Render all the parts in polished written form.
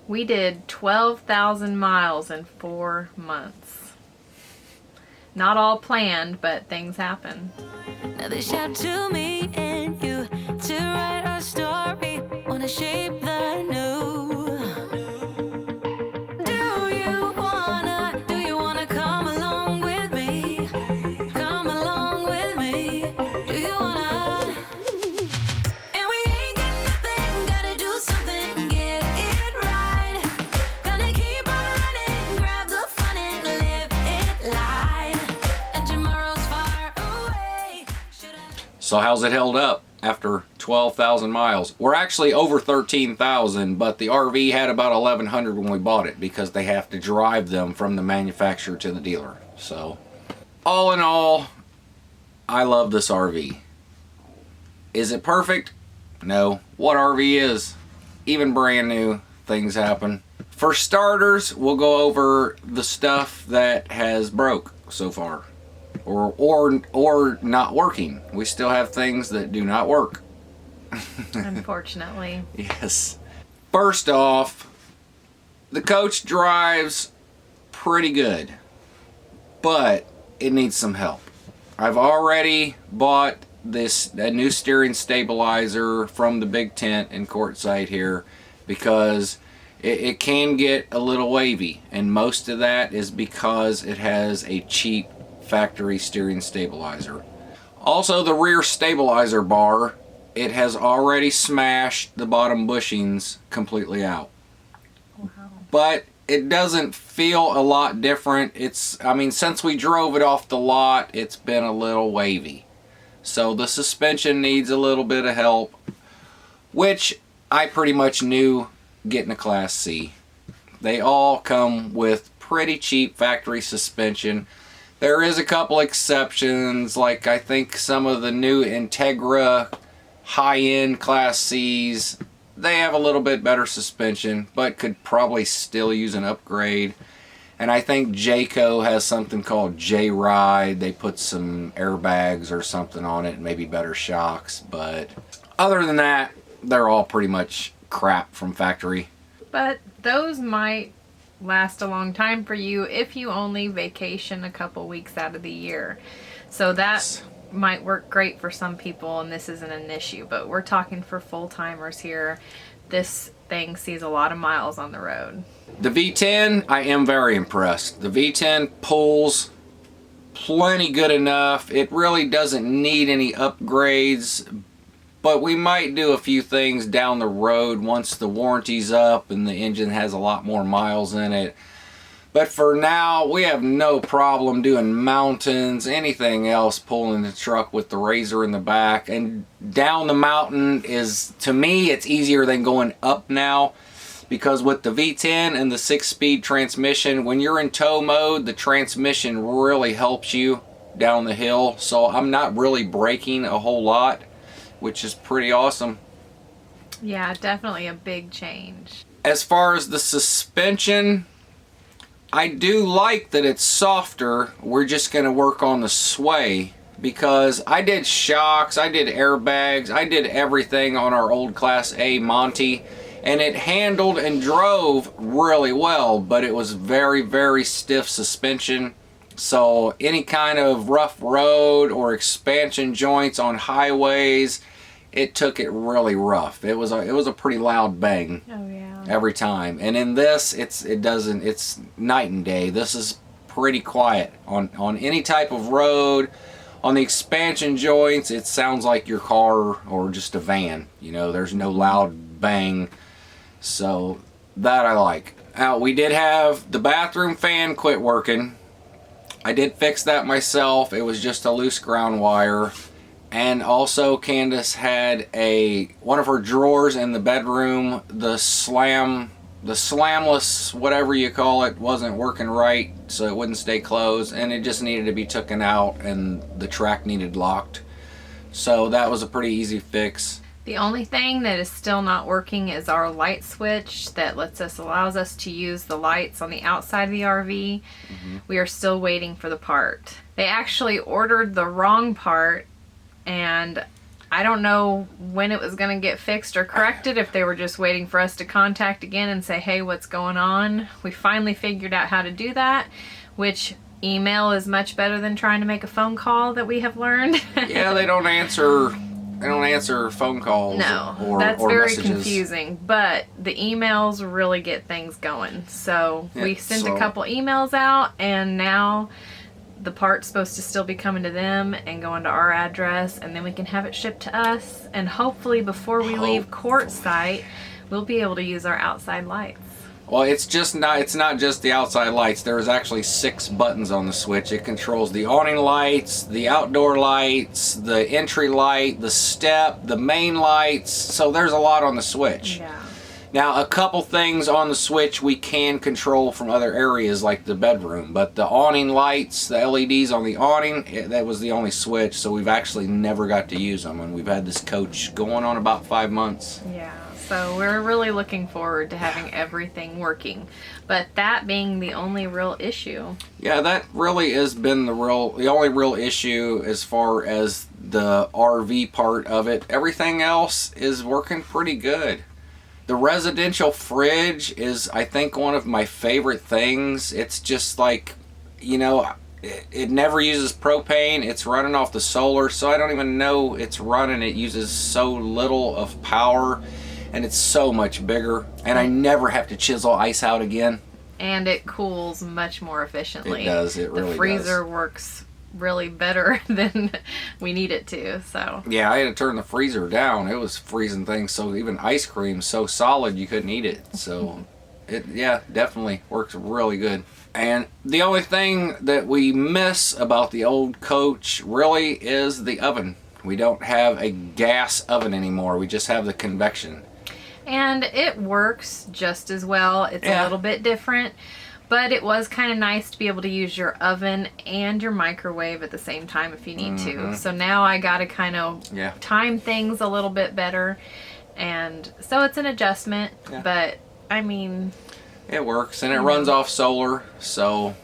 We did 12,000 miles in 4 months. Not all planned, but things happen. Now they shout to me and you to write our story, wanna shape the new. Do you wanna come along with me? Come along with me. Do you wanna? And we ain't got nothing, gotta do something, get it right. Gonna keep on running, grab the fun and live it light. And tomorrow's far away. So how's it held up after 12,000 miles? We're actually over 13,000, but the RV had about 1,100 when we bought it because they have to drive them from the manufacturer to the dealer. So all in all, I love this RV. Is it perfect? No. What RV is? Even brand new, things happen. For starters, we'll go over the stuff that has broke so far. Or not working. We still have things that do not work. Unfortunately. Yes. First off, the coach drives pretty good, but it needs some help. I've already bought a new steering stabilizer from the big tent in Quartzsite here because it can get a little wavy, and most of that is because it has a cheap factory steering stabilizer. Also, the rear stabilizer bar, it has already smashed the bottom bushings completely out. Wow. But it doesn't feel a lot different. I mean, since we drove it off the lot, it's been a little wavy. So the suspension needs a little bit of help, which I pretty much knew getting a Class C. They all come with pretty cheap factory suspension. There is a couple exceptions, like I think some of the new Integra high-end Class Cs, they have a little bit better suspension, but could probably still use an upgrade. And I think Jayco has something called J-Ride. They put some airbags or something on it, maybe better shocks. But other than that, they're all pretty much crap from factory. But those might last a long time for you if you only vacation a couple weeks out of the year. So that might work great for some people, and this isn't an issue. But we're talking for full-timers here. This thing sees a lot of miles on the road. The V10, I am very impressed. The V10 pulls plenty good enough. It really doesn't need any upgrades, but we might do a few things down the road once the warranty's up and the engine has a lot more miles in it. But for now, we have no problem doing mountains, anything else, pulling the truck with the Razor in the back. And down the mountain is, to me, it's easier than going up now. Because with the V10 and the 6-speed transmission, when you're in tow mode, the transmission really helps you down the hill. So I'm not really braking a whole lot, which is pretty awesome. Yeah, definitely a big change. As far as the suspension, I do like that it's softer. We're just going to work on the sway, because I did shocks, I did airbags, I did everything on our old Class A Monty, and it handled and drove really well, but it was very, very stiff suspension. So any kind of rough road or expansion joints on highways, it took it really rough. It was a pretty loud bang. Oh yeah. Every time. And in this, it's night and day. This is pretty quiet on any type of road. On the expansion joints, it sounds like your car or just a van. You know, there's no loud bang. So that I like. Now, we did have the bathroom fan quit working. I did fix that myself. It was just a loose ground wire. And also Candace had one of her drawers in the bedroom, the slamless, whatever you call it, wasn't working right, so it wouldn't stay closed, and it just needed to be taken out, and the track needed locked. So that was a pretty easy fix. The only thing that is still not working is our light switch that allows us to use the lights on the outside of the RV. Mm-hmm. We are still waiting for the part. They actually ordered the wrong part, and I don't know when it was going to get fixed or corrected, if they were just waiting for us to contact again and say, hey, what's going on? We finally figured out how to do that, which email is much better than trying to make a phone call, that we have learned. Yeah, they don't answer phone calls. No, that's very messages. confusing. But the emails really get things going. So Yeah, we sent a couple emails out, and now the part's supposed to still be coming to them and going to our address, and then we can have it shipped to us. And hopefully before we leave quartzsite, we'll be able to use our outside lights. Well, it's not just the outside lights. There's actually 6 buttons on the switch. It controls the awning lights, the outdoor lights, the entry light, the step, the main lights. So there's a lot on the switch. Yeah. Now, a couple things on the switch we can control from other areas like the bedroom, but the awning lights, the LEDs on the awning, that was the only switch, so we've actually never got to use them, and we've had this coach going on about 5 months. Yeah. So we're really looking forward to having everything working. But that being the only real issue. Yeah, that really has been the only real issue as far as the RV part of it. Everything else is working pretty good. The residential fridge is, I think, one of my favorite things. It's just like, it never uses propane. It's running off the solar, so I don't even know it's running. It uses so little of power. And it's so much bigger, and I never have to chisel ice out again. And it cools much more efficiently. It does, it really does. The freezer works really better than we need it to, so. Yeah, I had to turn the freezer down. It was freezing things, so even ice cream so solid you couldn't eat it. So, definitely works really good. And the only thing that we miss about the old coach really is the oven. We don't have a gas oven anymore. We just have the convection. And it works just as well. It's a little bit different, but it was kind of nice to be able to use your oven and your microwave at the same time if you need to. So now I got to kind of time things a little bit better. And so it's an adjustment, but I mean... It works, and it runs off solar, so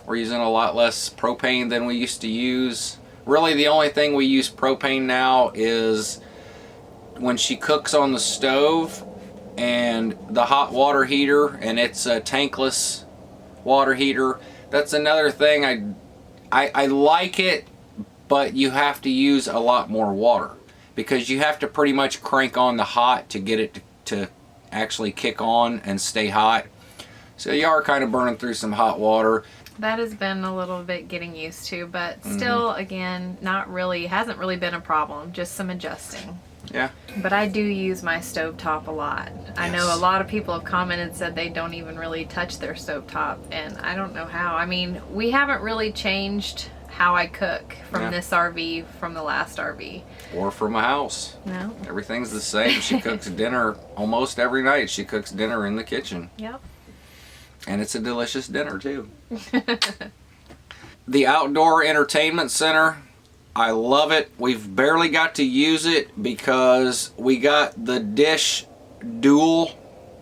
we're using a lot less propane than we used to use. Really, the only thing we use propane now is when she cooks on the stove and the hot water heater, and it's a tankless water heater. That's another thing. I like it, but you have to use a lot more water because you have to pretty much crank on the hot to get it to actually kick on and stay hot. So you are kind of burning through some hot water. That has been a little bit getting used to, but still, again, hasn't really been a problem, just some adjusting. Yeah. But I do use my stovetop a lot. I know a lot of people have commented, said they don't even really touch their stovetop, and I don't know how. I mean, we haven't really changed how I cook from this RV from the last RV. Or from a house. No. Everything's the same. She cooks dinner almost every night. She cooks dinner in the kitchen. Yep. And it's a delicious dinner, too. The outdoor entertainment center, I love it. We've barely got to use it because we got the dish dual,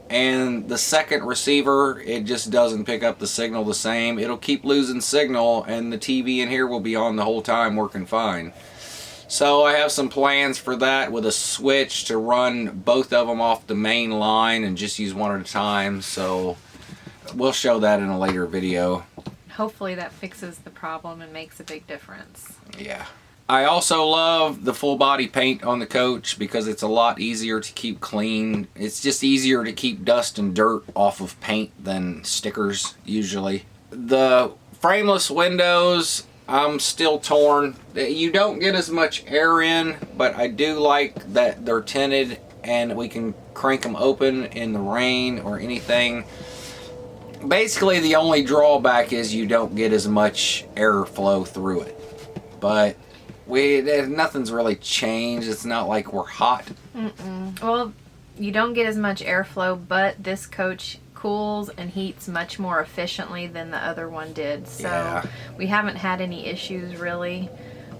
and the second receiver, it just doesn't pick up the signal the same. It'll keep losing signal, and the TV in here will be on the whole time working fine. So I have some plans for that with a switch to run both of them off the main line and just use one at a time. So we'll show that in a later video. Hopefully that fixes the problem and makes a big difference. Yeah. I also love the full body paint on the coach because it's a lot easier to keep clean. It's just easier to keep dust and dirt off of paint than stickers usually. The frameless windows, I'm still torn. You don't get as much air in, but I do like that they're tinted and we can crank them open in the rain or anything. Basically, the only drawback is you don't get as much airflow through it. But nothing's really changed. It's not like we're hot. Well, you don't get as much airflow, but this coach cools and heats much more efficiently than the other one did. So we haven't had any issues really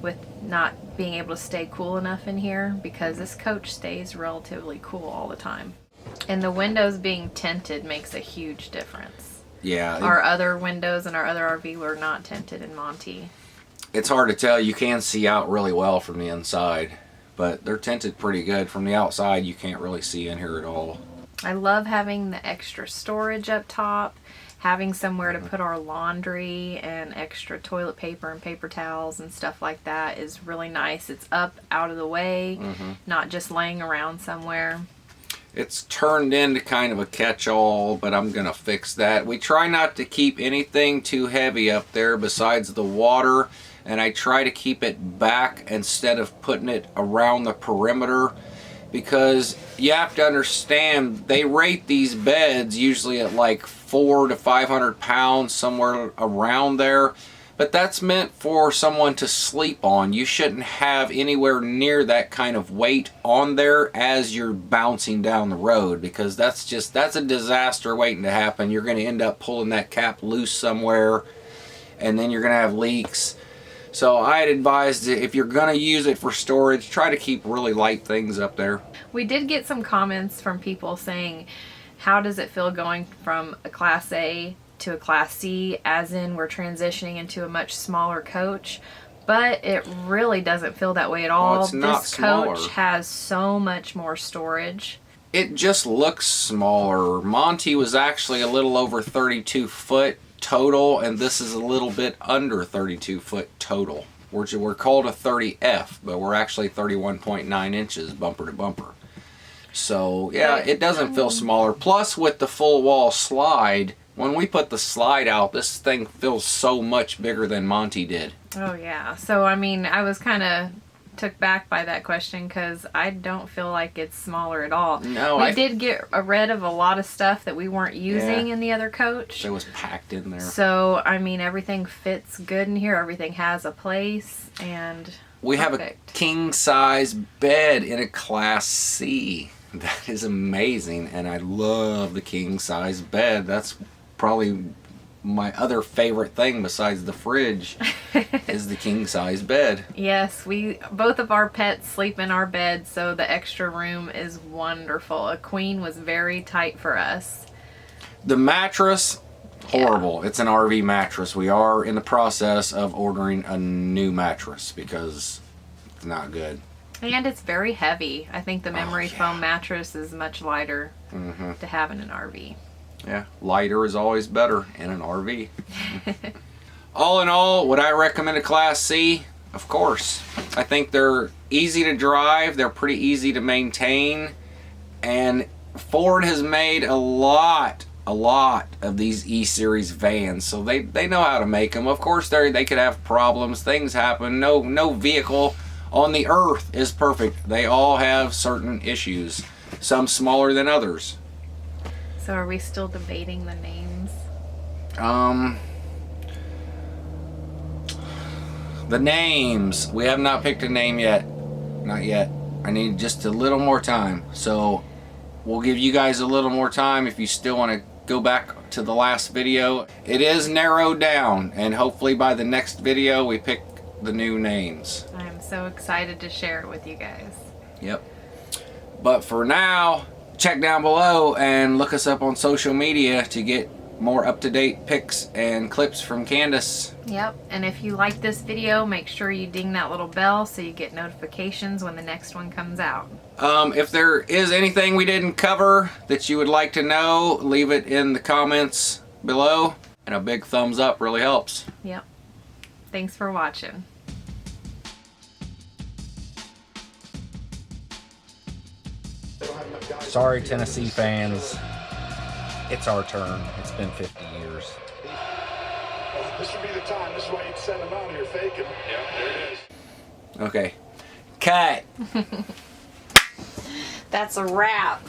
with not being able to stay cool enough in here because this coach stays relatively cool all the time. And the windows being tinted makes a huge difference. Yeah. Our other windows in our other RV were not tinted in Monty. It's hard to tell. You can see out really well from the inside. but they're tinted pretty good. From the outside, you can't really see in here at all. I love having the extra storage up top, having somewhere to put our laundry and extra toilet paper and paper towels and stuff like that is really nice. It's up out of the way, not just laying around somewhere. It's turned into kind of a catch-all, but I'm going to fix that. We try not to keep anything too heavy up there besides the water, and I try to keep it back instead of putting it around the perimeter, because you have to understand, they rate these beds usually at like 400 to 500 pounds, somewhere around there. But that's meant for someone to sleep on. You shouldn't have anywhere near that kind of weight on there as you're bouncing down the road, because that's a disaster waiting to happen. You're going to end up pulling that cap loose somewhere, and then you're going to have leaks. So I'd advise that if you're going to use it for storage, try to keep really light things up there. We did get some comments from people saying, how does it feel going from a Class A to a Class C, as in we're transitioning into a much smaller coach? But it really doesn't feel that way at all. Well, it's not this smaller. coach has so much more storage. It just looks smaller. Monty was actually a little over 32 foot total, and this is a little bit under 32 foot total. We're called a 30F, but we're actually 31.9 inches bumper to bumper. So yeah, it doesn't feel smaller. Plus, with the full wall slide, when we put the slide out, this thing feels so much bigger than Monty did. Oh yeah. So I mean, I was kind of took back by that question, because I don't feel like it's smaller at all. No, we did get rid of a lot of stuff that we weren't using in the other coach. It was packed in there. So I mean, everything fits good in here. Everything has a place, and we have a king size bed in a Class C. That is amazing, and I love the king size bed. That's probably my other favorite thing besides the fridge is the king size bed. Yes, both of our pets sleep in our bed, so the extra room is wonderful. A queen was very tight for us. The mattress, horrible. Yeah. It's an RV mattress. We are in the process of ordering a new mattress because it's not good. And it's very heavy. I think the memory foam mattress is much lighter to have in an RV. Yeah, lighter is always better in an RV. All in all, would I recommend a Class C? Of course. I think they're easy to drive, they're pretty easy to maintain, and Ford has made a lot of these E-Series vans, so they know how to make them. Of course, they could have problems, things happen. No vehicle on the earth is perfect. They all have certain issues, some smaller than others. So are we still debating the names? The names. We have not picked a name yet. Not yet. I need just a little more time. So we'll give you guys a little more time if you still want to go back to the last video. It is narrowed down, and hopefully by the next video we pick the new names. I'm so excited to share it with you guys. Yep. But for now, check down below and look us up on social media to get more up-to-date pics and clips from Candace. Yep, and if you like this video, make sure you ding that little bell so you get notifications when the next one comes out. If there is anything we didn't cover that you would like to know, leave it in the comments below, and a big thumbs up really helps. Yep. Thanks for watching. Sorry, Tennessee fans. It's our turn. It's been 50 years. This would be the time. This is why you'd send them out here faking. Yeah, there it is. Okay. Cut. That's a wrap.